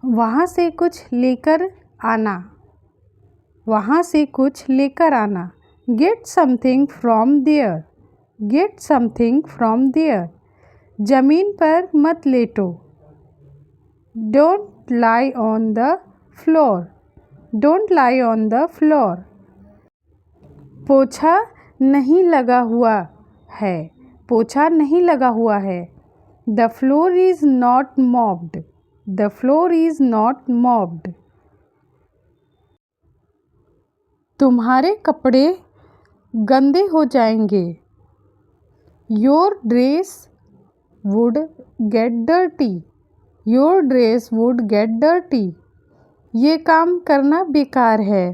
वहाँ से कुछ लेकर आना, वहाँ से कुछ लेकर आना। Get something from there, get something from there. ज़मीन पर मत लेटो, don't lie on the floor, don't lie on the floor. पोछा नहीं लगा हुआ है, पोछा नहीं लगा हुआ है। The floor is not mopped, the floor is not mopped. तुम्हारे कपड़े गंदे हो जाएंगे, your dress would get dirty, your dress would get dirty. ये काम करना बेकार है,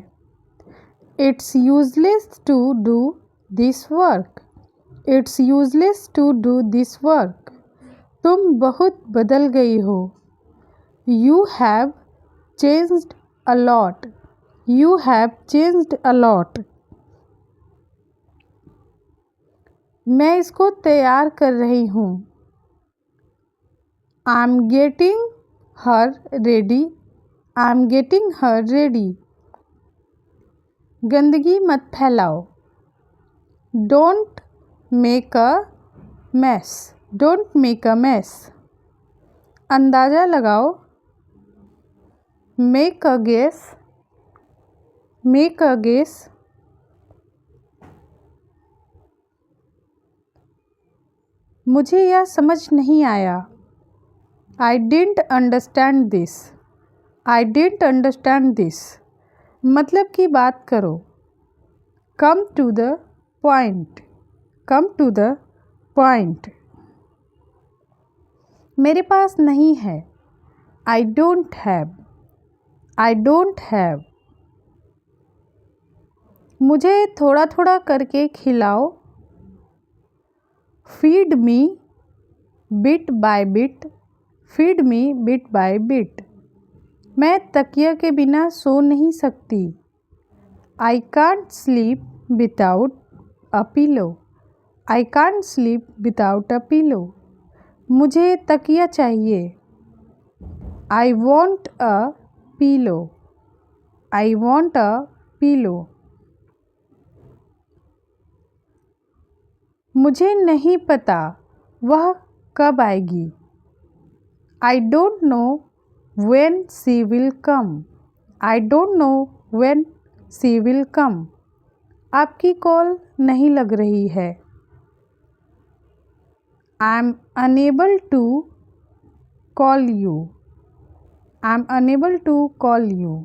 it's useless to do this work, it's useless to do this work. तुम बहुत बदल गई हो, you have changed a lot, you have changed a lot. मैं इसको तैयार कर रही हूँ, I am getting her ready, I am getting her ready. गंदगी मत फैलाओ, don't make a mess, don't make a mess. अंदाज़ा लगाओ, make a guess, make a guess. मुझे यह समझ नहीं आया, I didn't understand this, I didn't understand this. मतलब की बात करो, come to the point, come to the point. मेरे पास नहीं है, I don't have, I don't have. मुझे थोड़ा थोड़ा करके खिलाओ, feed me bit by bit, feed me bit by bit. मैं तकिया के बिना सो नहीं सकती, I can't sleep without a pillow, I can't sleep without a pillow. मुझे तकिया चाहिए, I want a pillow, I want a pillow. मुझे नहीं पता वह कब आएगी, I don't know when she will come, I don't know when she will come. आपकी कॉल नहीं लग रही है, I am unable to call you, I am unable to call you,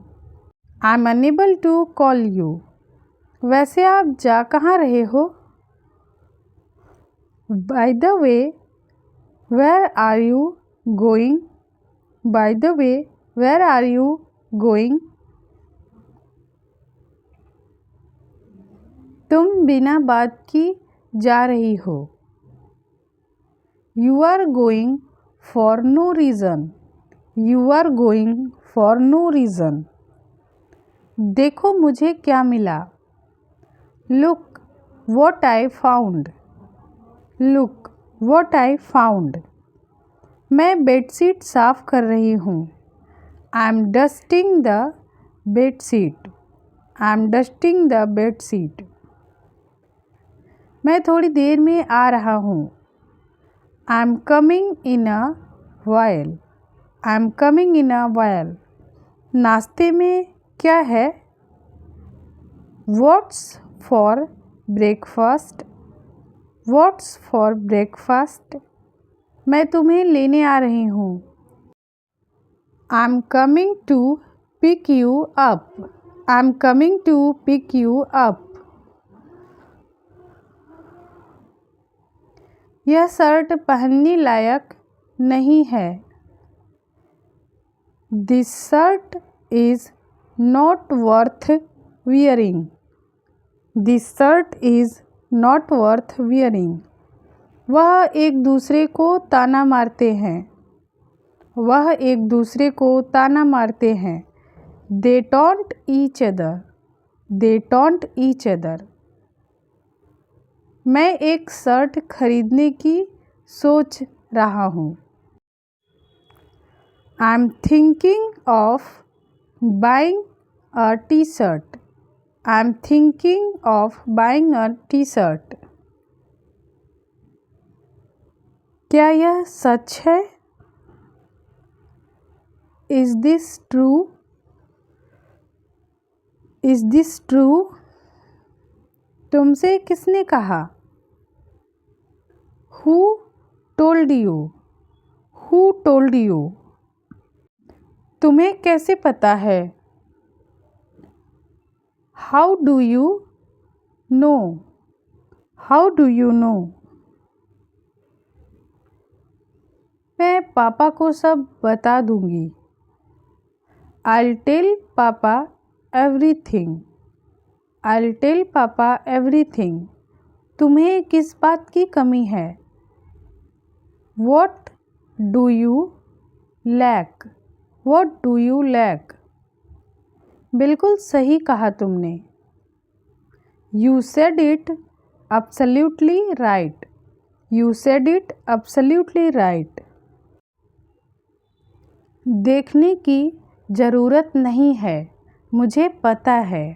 I am unable to call you. वैसे आप जा कहाँ रहे हो, by the way where are you going, by the way where are you going. तुम बिना बात की जा रही हो, you are going for no reason, you are going for no reason. देखो मुझे क्या मिला, look what I found, look what I found. मैं बेडशीट साफ़ कर रही हूँ, I am dusting the bedsheet, I am dusting the bedsheet. मैं थोड़ी देर में आ रहा हूँ, I am coming in a while, I am coming in a while. नाश्ते में क्या है, what's for breakfast, what's for breakfast. मैं तुम्हें लेने आ रही हूँ, I am coming to pick you up, I am coming to pick you up. यह शर्ट पहनने लायक नहीं है, this shirt is not worth wearing, this shirt is not worth wearing. वह एक दूसरे को ताना मारते हैं, वह एक दूसरे को ताना मारते हैं। दे टॉन्ट ईच अदर, दे टॉन्ट ईच अदर। मैं एक शर्ट खरीदने की सोच रहा हूँ, I am thinking of buying a T shirt. I am thinking of buying a T shirt. क्या यह सच है? Is this true? Is this true? तुमसे किसने कहा? Who told you? Who told you? तुम्हें कैसे पता है? How do you know? How do you know? मैं पापा को सब बता दूंगी। I'll tell पापा everything. I'll tell पापा everything. तुम्हें किस बात की कमी है? What do you lack? What do you lack? बिल्कुल सही कहा तुमने। You said it absolutely right. You said it absolutely right. देखने की ज़रूरत नहीं है, मुझे पता है।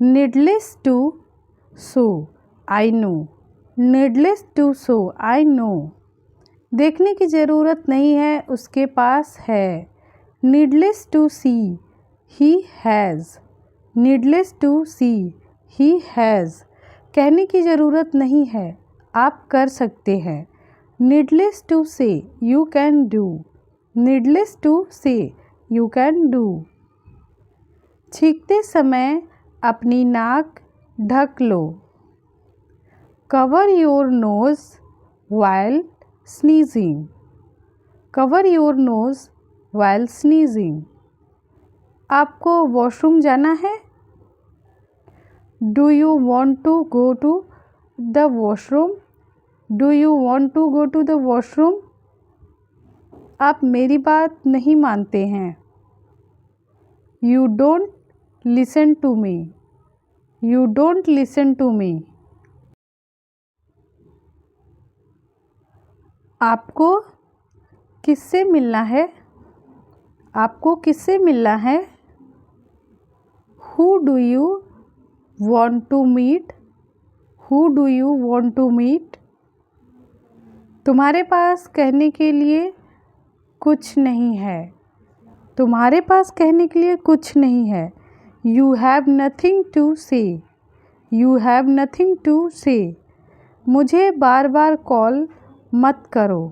Needless to show, I know. Needless to show, I know. देखने की ज़रूरत नहीं है, उसके पास है। Needless to see, he has. Needless to see, he has. कहने की ज़रूरत नहीं है, आप कर सकते हैं। Needless to say, you can do. Needless to say, you can do. छींकते समय अपनी नाक ढक लो। Cover your nose while sneezing. Cover your nose while sneezing. आपको वॉशरूम जाना है? Do you want to go to the washroom? Do you want to go to the washroom? आप मेरी बात नहीं मानते हैं। You don't listen to me. You don't listen to me. आपको किससे मिलना है? आपको किससे मिलना है? Who do you want to meet? Who do you want to meet? तुम्हारे पास कहने के लिए कुछ नहीं है। तुम्हारे पास कहने के लिए कुछ नहीं है। You have nothing to say. You have nothing to say. मुझे बार बार कॉल मत करो।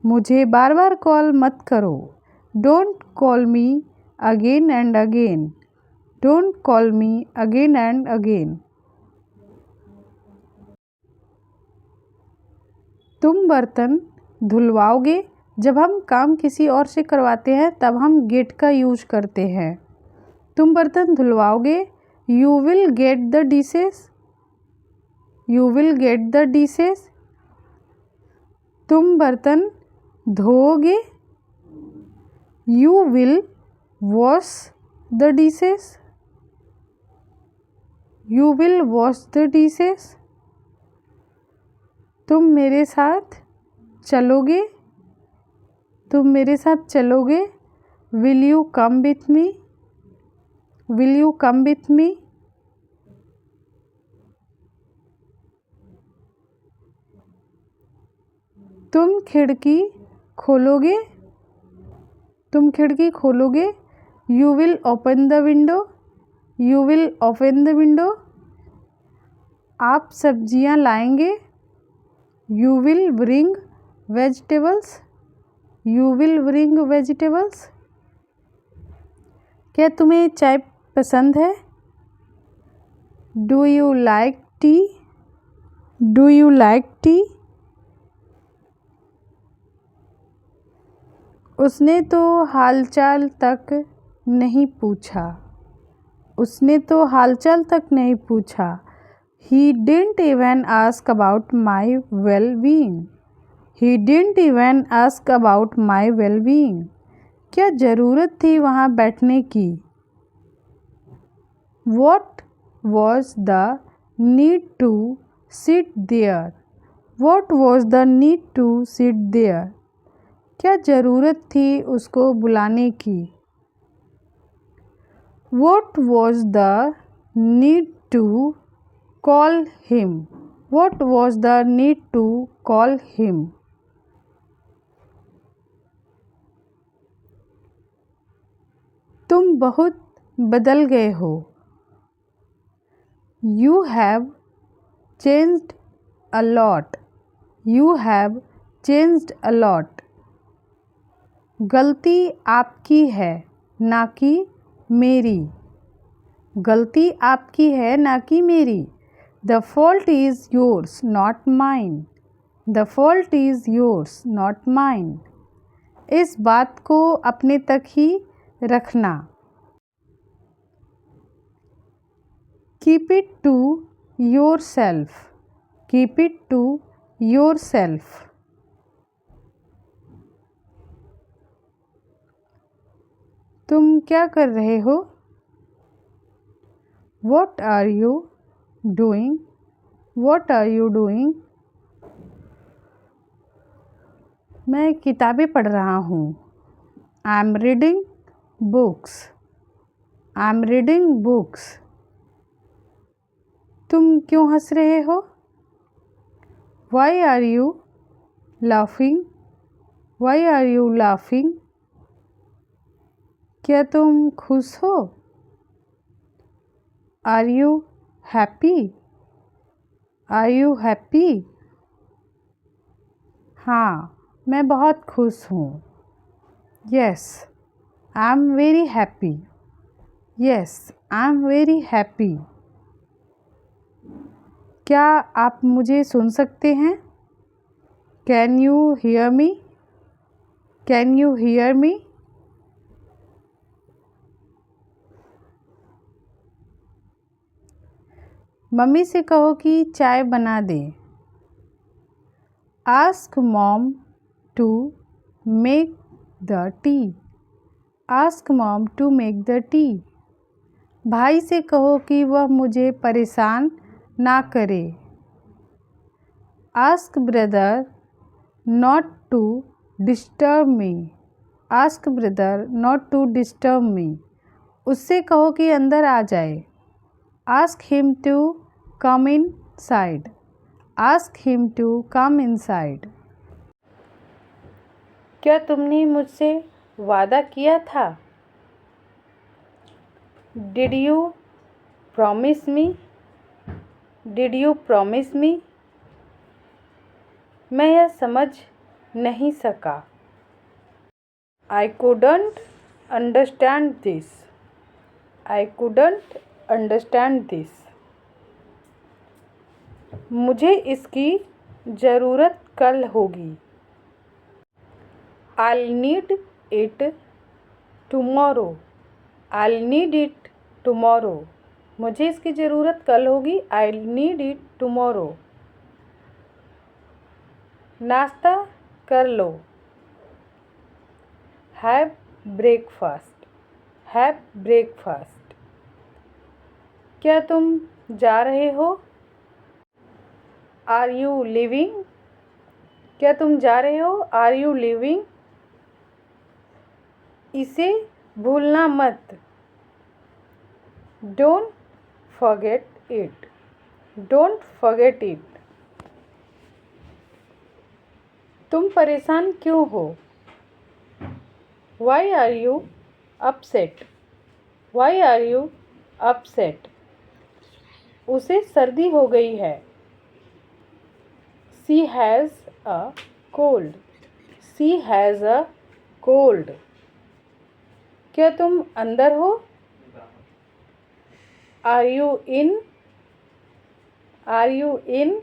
मुझे बार बार कॉल मत करो। Don't call me again and again. Don't call me again and again. तुम बर्तन धुलवाओगे? जब हम काम किसी और से करवाते हैं तब हम गेट का यूज करते हैं। तुम बर्तन धुलवाओगे? You will get the dishes. You will get the dishes. तुम बर्तन धोओगे? You will wash the dishes. You will wash the dishes. तुम मेरे साथ चलोगे? तुम मेरे साथ चलोगे? Will you come with me? Will you come with me? तुम खिड़की खोलोगे? तुम खिड़की खोलोगे? You will open the window. You will open the window. आप सब्जियां लाएंगे? You will bring vegetables. You will bring vegetables. क्या तुम्हें चाय पसंद है? Do you like tea? Do you like tea? उसने तो हालचाल तक नहीं पूछा। उसने तो हालचाल तक नहीं पूछा। He didn't even ask about my well-being. He didn't even ask about my well-being. क्या ज़रूरत थी वहाँ बैठने की? What was the need to sit there? What was the need to sit there? क्या ज़रूरत थी उसको बुलाने की? What was the need to call him? What was the need to call him? तुम बहुत बदल गए हो। You have changed a lot. You have changed a lot. गलती आपकी है ना कि मेरी। गलती आपकी है ना कि मेरी। The fault is yours, not mine. The fault is yours, not mine. इस बात को अपने तक ही रखना। Keep it to yourself. Keep it to yourself. तुम क्या कर रहे हो? What are you doing? What are you doing? मैं किताबें पढ़ रहा हूँ। I'm reading books. I'm reading books. तुम क्यों हंस रहे हो? Why are you laughing? Why are you laughing? क्या तुम खुश हो? Are you happy? Are you happy? हाँ, मैं बहुत खुश हूँ। Yes, I'm very happy. Yes, I'm very happy. क्या आप मुझे सुन सकते हैं? Can you hear me? Can you hear me? Mummy से कहो कि चाय बना दे। Ask mom to make the tea. Ask mom to make the tea. भाई से कहो कि वह मुझे परेशान ना करे। Ask brother not to disturb me. Ask brother not to disturb me. उससे कहो कि अंदर आ जाए। Ask him to come inside. Ask him to come inside. क्या तुमने मुझसे वादा किया था? Did you promise me? Did you promise me? मैं यह समझ नहीं सका। I couldn't understand this. I couldn't understand this. मुझे इसकी ज़रूरत कल होगी। I'll need it tomorrow. I'll need it tomorrow. मुझे इसकी ज़रूरत कल होगी। I'll need it tomorrow. नाश्ता कर लो। Have breakfast. Have breakfast. क्या तुम जा रहे हो? Are you leaving? क्या तुम जा रहे हो? Are you leaving? इसे भूलना मत। Don't forget it. Don't forget it. तुम परेशान क्यों हो? Why are you upset? Why are you upset? उसे सर्दी हो गई है। She has a cold. She has a cold. क्या तुम अंदर हो? Are you in? Are you in?